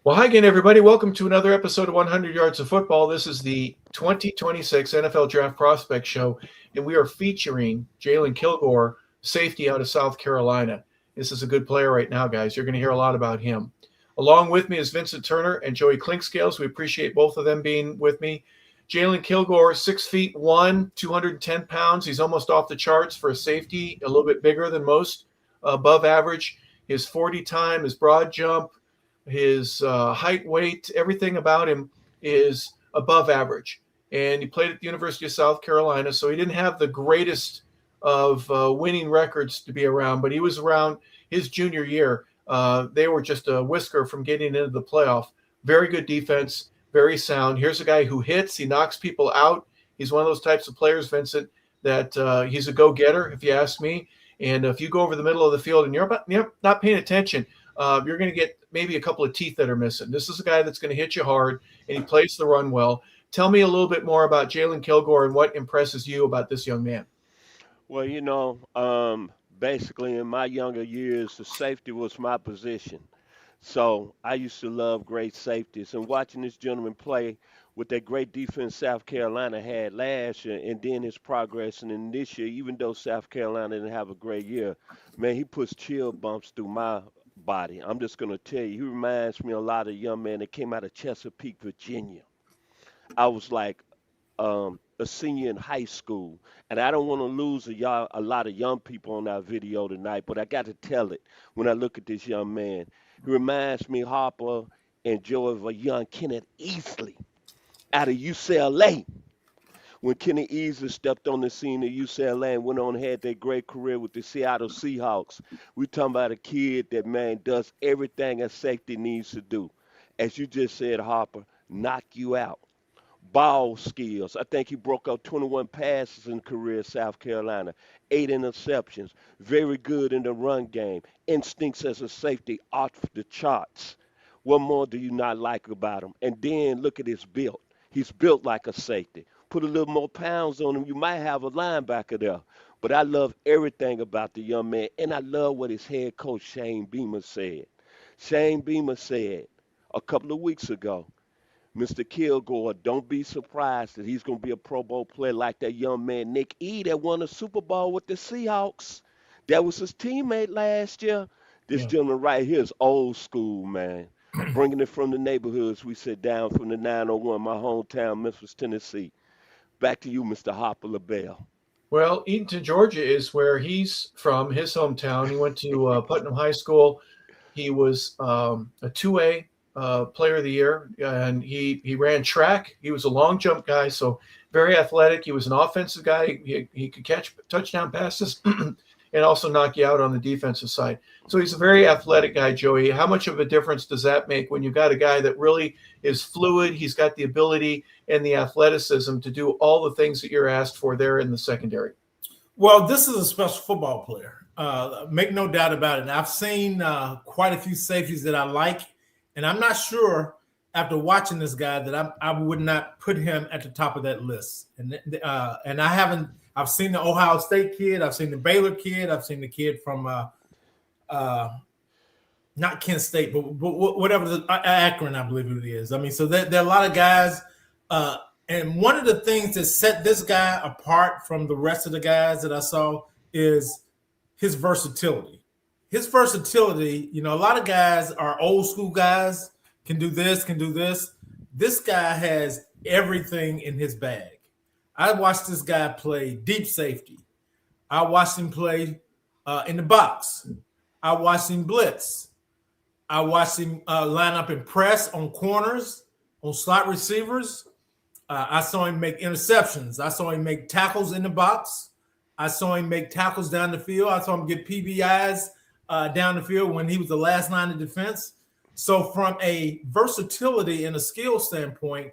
Well, hi again, everybody. Welcome to another episode of 100 Yards of Football. This is the 2026 NFL Draft Prospect Show, and we are featuring Jalon Kilgore, safety out of South Carolina. This is a good player right now, guys. You're going to hear a lot about him. Along with me is Vincent Turner and Joey Clinkscales. We appreciate both of them being with me. Jalon Kilgore, 6'1", 210 pounds. He's almost off the charts for a safety, a little bit bigger than most, above average. His 40 time, his broad jump, his height, weight, everything about him is above average. And he played at the University of South Carolina, so he didn't have the greatest of winning records to be around, but he was around his junior year. They were just a whisker from getting into the playoff. Very good defense, very sound. Here's a guy who hits. He knocks people out. He's one of those types of players, Vincent, that he's a go-getter, if you ask me. And if you go over the middle of the field and you're not paying attention, you're going to get maybe a couple of teeth that are missing. This is a guy that's going to hit you hard, and he plays the run well. Tell me a little bit more about Jalon Kilgore and what impresses you about this young man. Well, basically in my younger years, the safety was my position. So I used to love great safeties and watching this gentleman play with that great defense South Carolina had last year and then his progress and in this year, even though South Carolina didn't have a great year, man, he puts chill bumps through my body. I'm just going to tell you, he reminds me a lot of a young man that came out of Chesapeake, Virginia. I was like a senior in high school, and I don't want to lose a lot of young people on our video tonight, but I got to tell it when I look at this young man. He reminds me, Harper and Joe, of a young Kenneth Easley out of UCLA. When Kenny Easley stepped on the scene at UCLA and went on and had that great career with the Seattle Seahawks, we talking about a kid that, man, does everything a safety needs to do. As you just said, Harper, knock you out. Ball skills. I think he broke out 21 passes in career at South Carolina, 8 interceptions. Very good in the run game. Instincts as a safety off the charts. What more do you not like about him? And then look at his build. He's built like a safety. Put a little more pounds on him, you might have a linebacker there. But I love everything about the young man, and I love what his head coach Shane Beamer said. Shane Beamer said a couple of weeks ago, Mr. Kilgore, don't be surprised that he's going to be a Pro Bowl player like that young man, Nick E., that won a Super Bowl with the Seahawks. That was his teammate last year. This Yeah. gentleman right here is old school, man. Bringing it from the neighborhoods we sit down from the 901, my hometown, Memphis, Tennessee. Back to you, Mr. Harper LeBel. Well, Eatonton, Georgia is where he's from, his hometown. He went to Putnam High School. He was a 2A player of the year, and he ran track. He was a long jump guy, so very athletic. He was an offensive guy. He could catch touchdown passes and also knock you out on the defensive side. So he's a very athletic guy, Joey. How much of a difference does that make when you've got a guy that really is fluid? He's got the ability and the athleticism to do all the things that you're asked for there in the secondary. Well, this is a special football player. Make no doubt about it. I've seen quite a few safeties that I like, and I'm not sure after watching this guy that I would not put him at the top of that list. And I haven't. I've seen the Ohio State kid. I've seen the Baylor kid. I've seen the kid from not Kent State, but whatever the Akron, I believe it is. I mean, so there are a lot of guys. And one of the things that set this guy apart from the rest of the guys that I saw is his versatility. His versatility, a lot of guys are old school guys, can do this, can do this. This guy has everything in his bag. I watched this guy play deep safety. I watched him play in the box. I watched him blitz. I watched him line up and press on corners, on slot receivers. I saw him make interceptions. I saw him make tackles in the box. I saw him make tackles down the field. I saw him get PBIs down the field when he was the last line of defense. So from a versatility and a skill standpoint,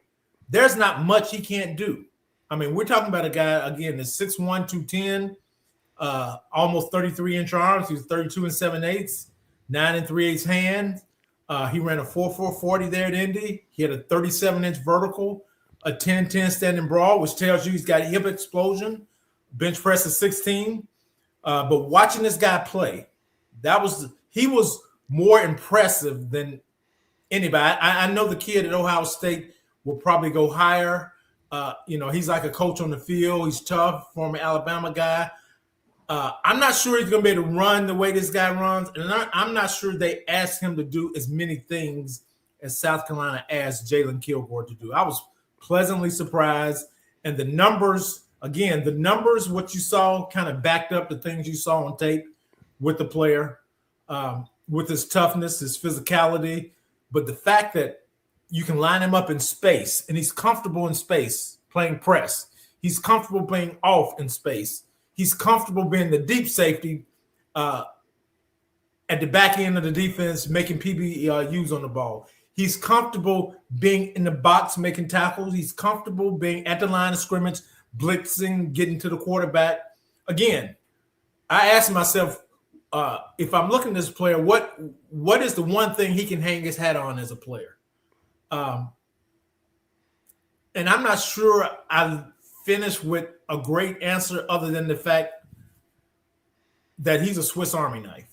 there's not much he can't do. I mean, we're talking about a guy, again, that's 6'1", 210, almost 33-inch arms. He was 32 7/8, 9 3/8 hands. He ran a 4.4 40 there at Indy. He had a 37-inch vertical, a 10-10 standing broad, which tells you he's got hip explosion. Bench press is 16. But watching this guy play, he was more impressive than anybody. I know the kid at Ohio State will probably go higher. He's like a coach on the field. He's tough, former Alabama guy. I'm not sure he's going to be able to run the way this guy runs, and I'm not sure they asked him to do as many things as South Carolina asked Jalon Kilgore to do. I was pleasantly surprised, and the numbers, what you saw kind of backed up the things you saw on tape with the player, with his toughness, his physicality, but the fact that you can line him up in space, and he's comfortable in space playing press. He's comfortable playing off in space. He's comfortable being the deep safety at the back end of the defense, making PBUs on the ball. He's comfortable being in the box, making tackles. He's comfortable being at the line of scrimmage, blitzing, getting to the quarterback. Again, I asked myself, if I'm looking at this player, what is the one thing he can hang his hat on as a player? And I'm not sure I finished with a great answer other than the fact that he's a Swiss Army knife.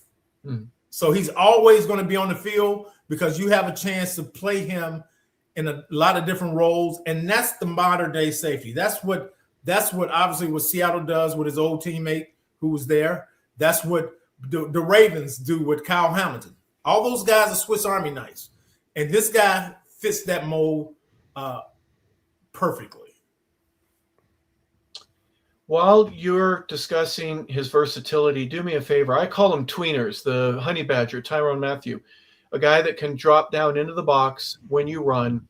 Mm. So he's always going to be on the field because you have a chance to play him in a lot of different roles. And that's the modern day safety. That's what obviously what Seattle does with his old teammate who was there. That's what the Ravens do with Kyle Hamilton. All those guys are Swiss Army knives. And this guy fits that mold perfectly. While you're discussing his versatility, do me a favor. I call him tweeners, the honey badger, Tyrann Mathieu, a guy that can drop down into the box when you run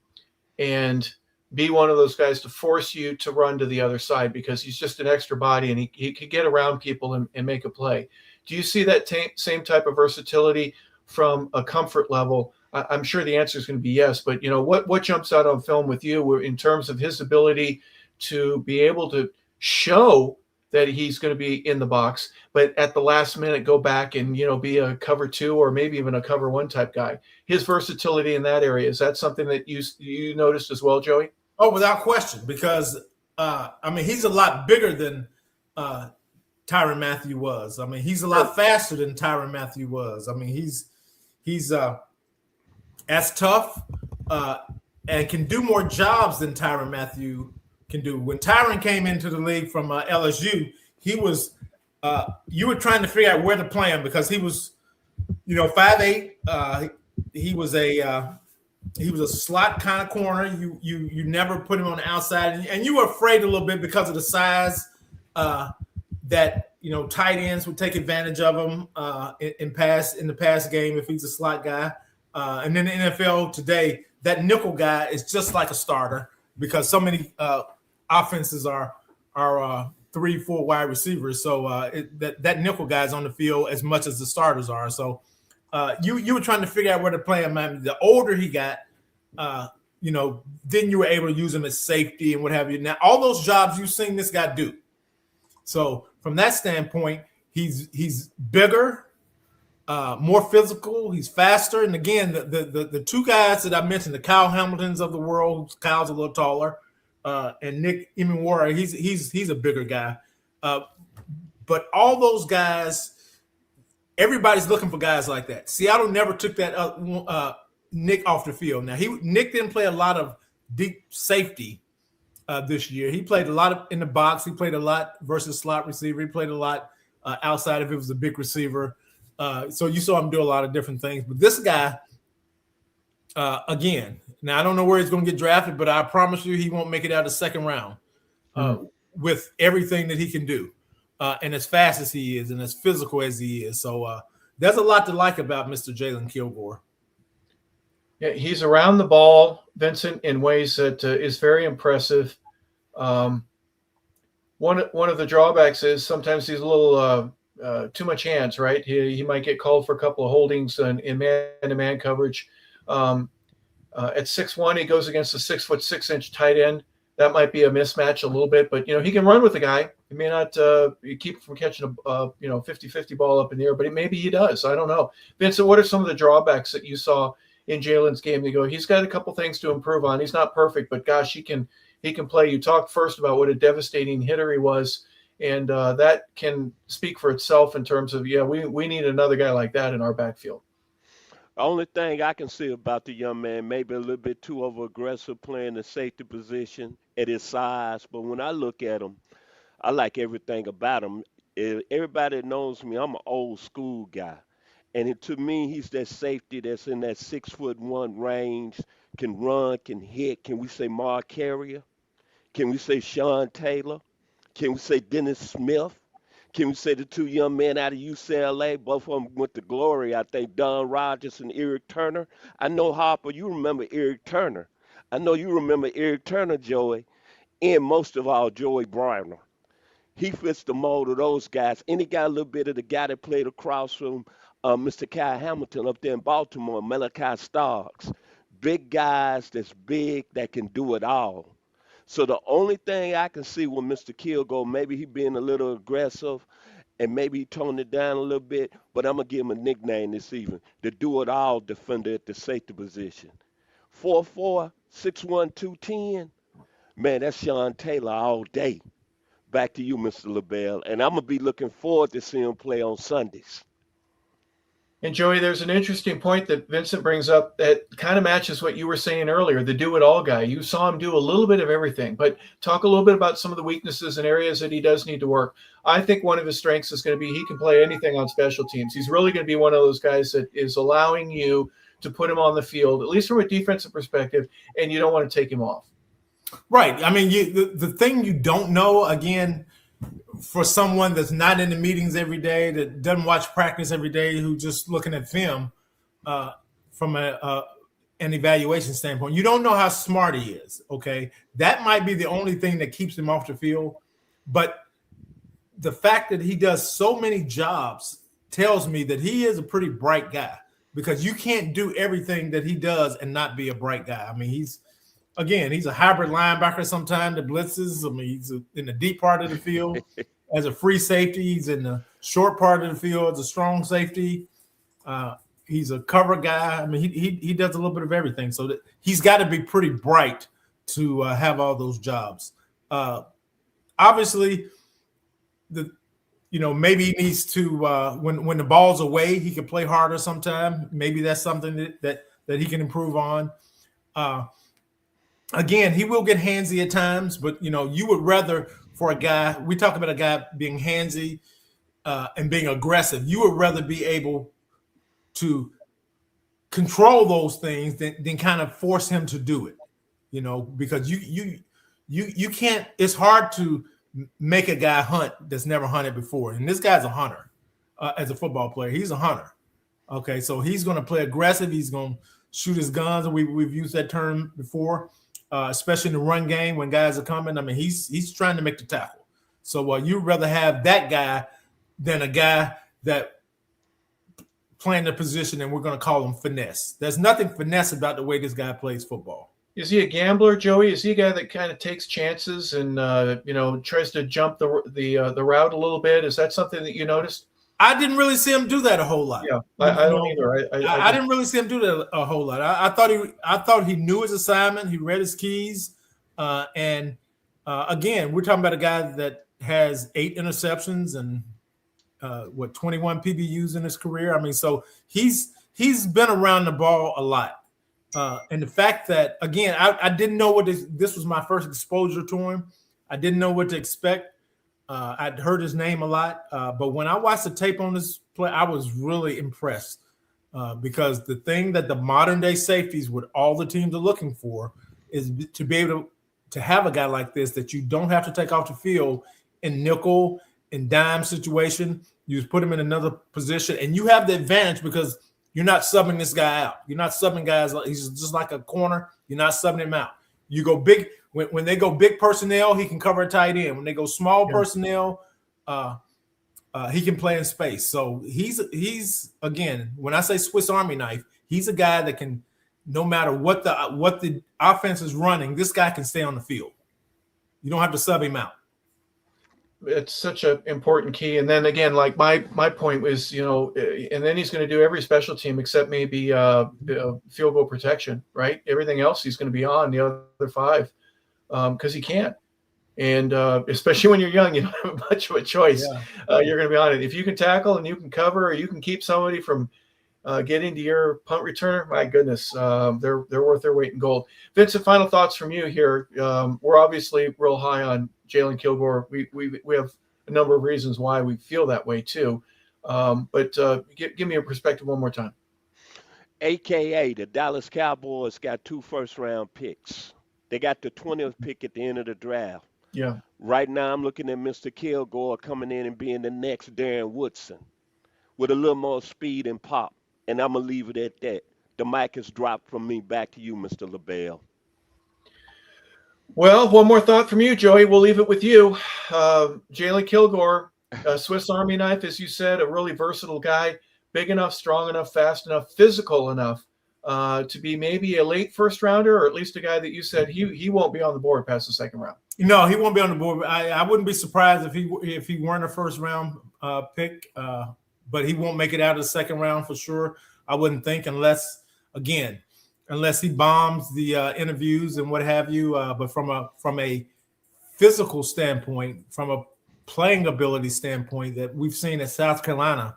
and be one of those guys to force you to run to the other side because he's just an extra body and he could get around people and make a play. Do you see that same type of versatility from a comfort level? I'm sure the answer is going to be yes, but what jumps out on film with you in terms of his ability to be able to show that he's going to be in the box, but at the last minute go back and be a cover 2 or maybe even a cover 1 type guy. His versatility in that area, is that something that you noticed as well, Joey? Oh, without question, because he's a lot bigger than Tyrann Mathieu was. He's a lot faster than Tyrann Mathieu was. He's as tough and can do more jobs than Tyrann Mathieu can do. When Tyrann came into the league from LSU, he was you were trying to figure out where to play him because he was 5'8". He was a slot kind of corner. You never put him on the outside, and you were afraid a little bit because of the size that tight ends would take advantage of him in the pass game if he's a slot guy. And then the NFL today, that nickel guy is just like a starter because so many offenses are 3-4 wide receivers. So that nickel guy is on the field as much as the starters are. So you were trying to figure out where to play him. The older he got, then you were able to use him as safety and what have you. Now, all those jobs you've seen this guy do. So from that standpoint, he's bigger, more physical, he's faster. And again, the two guys that I mentioned, the Kyle Hamiltons of the world, Kyle's a little taller, and Nick Emenwara, he's a bigger guy. But all those guys, everybody's looking for guys like that. Seattle never took that Nick off the field. Now Nick didn't play a lot of deep safety this year. He played a lot in the box. He played a lot versus slot receiver. He played a lot outside if it was a big receiver. So you saw him do a lot of different things. But this guy, again, now I don't know where he's going to get drafted, but I promise you he won't make it out of the second round with everything that he can do and as fast as he is and as physical as he is. So there's a lot to like about Mr. Jalon Kilgore. Yeah, he's around the ball, Vincent, in ways that is very impressive. One of the drawbacks is sometimes he's a little too much hands, right? He might get called for a couple of holdings in man-to-man coverage. At 6'1", he goes against a 6'6" tight end. That might be a mismatch a little bit, but he can run with the guy. He may not keep him from catching a 50-50 ball up in the air, but maybe he does. I don't know. Vincent, what are some of the drawbacks that you saw in Jalon's game? You go, he's got a couple things to improve on. He's not perfect, but gosh, he can play. You talked first about what a devastating hitter he was, and that can speak for itself in terms of we need another guy like that in our backfield. Only thing I can say about the young man, maybe a little bit too over aggressive playing the safety position at his size. But when I look at him, I like everything about him. Everybody that knows me, I'm an old school guy. And to me, he's that safety that's in that 6'1" range, can run, can hit. Can we say Mark Carrier? Can we say Sean Taylor? Can we say Dennis Smith? Can we say the two young men out of UCLA? Both of them went to glory. I think Don Rogers and Eric Turner. I know, Harper, you remember Eric Turner. I know you remember Eric Turner, Joey, and most of all, Joey Browner. He fits the mold of those guys. And he got a little bit of the guy that played across from Mr. Kyle Hamilton up there in Baltimore, Malachi Starks. Big guys that's big that can do it all. So the only thing I can see with Mr. Kilgore, maybe he being a little aggressive and maybe he toned it down a little bit, but I'm going to give him a nickname this evening, the do-it-all defender at the safety position. 4'4", 6'1", 210. Man, that's Sean Taylor all day. Back to you, Mr. LeBel, and I'm going to be looking forward to seeing him play on Sundays. And Joey, there's an interesting point that Vincent brings up that kind of matches what you were saying earlier, the do-it-all guy. You saw him do a little bit of everything, but talk a little bit about some of the weaknesses and areas that he does need to work. I think one of his strengths is going to be he can play anything on special teams. He's really going to be one of those guys that is allowing you to put him on the field, at least from a defensive perspective, and you don't want to take him off. Right. I mean, the thing you don't know, again, for someone that's not in the meetings every day, that doesn't watch practice every day, who just looking at film from an evaluation standpoint, you don't know how smart he is. Okay, that might be the only thing that keeps him off the field. But the fact that he does so many jobs tells me that he is a pretty bright guy, because you can't do everything that he does and not be a bright guy. I mean, he's a hybrid linebacker sometimes that blitzes. I mean, he's in the deep part of the field as a free safety. He's in the short part of the field as a strong safety. He's a cover guy. I mean, he does a little bit of everything. So that he's got to be pretty bright to have all those jobs. Obviously, maybe he needs to when the ball's away, he can play harder sometime. Maybe that's something that he can improve on. Again, he will get handsy at times, but you would rather, for a guy, we talk about a guy being handsy and being aggressive, you would rather be able to control those things than kind of force him to do it, because you can't. It's hard to make a guy hunt that's never hunted before, and this guy's a hunter as a football player. He's a hunter. Okay, so he's going to play aggressive. He's going to shoot his guns, and we've used that term before. Especially in the run game when guys are coming. I mean, he's trying to make the tackle. So you'd rather have that guy than a guy that playing the position, and we're going to call him finesse. There's nothing finesse about the way this guy plays football. Is he a gambler, Joey? Is he a guy that kind of takes chances and tries to jump the route a little bit? Is that something that you noticed? I didn't really see him do that a whole lot. Yeah, I don't either. I didn't really see him do that a whole lot. I thought he knew his assignment. He read his keys. Again, we're talking about a guy that has 8 interceptions and 21 PBUs in his career. I mean, so he's been around the ball a lot. And the fact that, again, I didn't know what this was my first exposure to him. I didn't know what to expect. I'd heard his name a lot, but when I watched the tape on this play, I was really impressed because the thing that the modern day safeties, what all the teams are looking for, is to be able to have a guy like this that you don't have to take off the field in nickel and dime situation. You just put him in another position, and you have the advantage because you're not subbing this guy out. You're not subbing guys. He's just like a corner. You're not subbing him out. You go big. When they go big personnel, he can cover a tight end. When they go small personnel, he can play in space. So he's again, when I say Swiss Army knife, he's a guy that can, no matter what the offense is running, this guy can stay on the field. You don't have to sub him out. It's such an important key. And then again, like my point was, and then he's going to do every special team except maybe field goal protection, right? Everything else he's going to be on the other 5. Because he can't. And especially when you're young, you don't have much of a choice. Yeah. You're going to be on it. If you can tackle and you can cover, or you can keep somebody from get into your punt returner, my goodness, they're worth their weight in gold. Vincent, final thoughts from you here. We're obviously real high on Jalon Kilgore. We have a number of reasons why we feel that way too. But give me your perspective one more time. AKA the Dallas Cowboys got 2 first-round picks. They got the 20th pick at the end of the draft. Yeah. Right now, I'm looking at Mr. Kilgore coming in and being the next Darren Woodson with a little more speed and pop. And I'm going to leave it at that. The mic is dropped from me. Back to you, Mr. LeBel. Well, one more thought from you, Joey. We'll leave it with you. Jalon Kilgore, a Swiss Army knife, as you said, a really versatile guy, big enough, strong enough, fast enough, physical enough to be maybe a late first rounder, or at least a guy that you said he won't be on the board past the second round. No, he won't be on the board. I wouldn't be surprised if he weren't a first round pick, but he won't make it out of the second round for sure. I wouldn't think unless he bombs the interviews and what have you. But from a physical standpoint, from a playing ability standpoint that we've seen at South Carolina,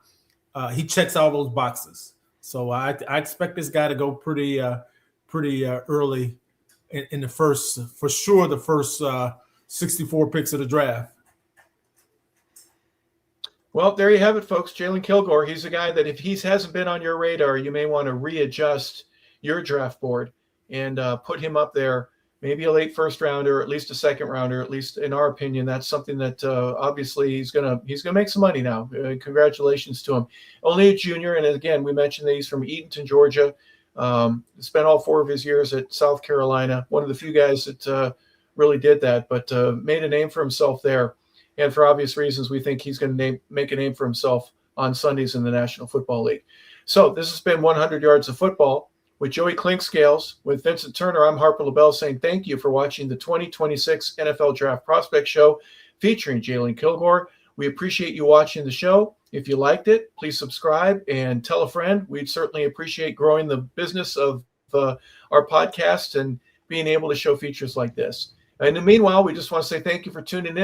he checks all those boxes. So I expect this guy to go pretty early in the first, for sure, the first 64 picks of the draft. Well, there you have it, folks. Jalon Kilgore, he's a guy that if he hasn't been on your radar, you may want to readjust your draft board and put him up there, maybe a late first rounder, at least a second rounder, at least in our opinion. That's something that obviously he's gonna make some money now. Congratulations to him. Only a junior, and again, we mentioned that he's from Eatonton, Georgia. Spent all 4 of his years at South Carolina. One of the few guys that really did that, but made a name for himself there. And for obvious reasons, we think he's going to make a name for himself on Sundays in the National Football League. So this has been 100 Yards of Football with Joey Clinkscales, with Vincent Turner. I'm Harper LeBel saying thank you for watching the 2026 NFL Draft Prospect Show featuring Jalon Kilgore. We appreciate you watching the show. If you liked it, please subscribe and tell a friend. We'd certainly appreciate growing the business of our podcast and being able to show features like this. And meanwhile, we just want to say thank you for tuning in.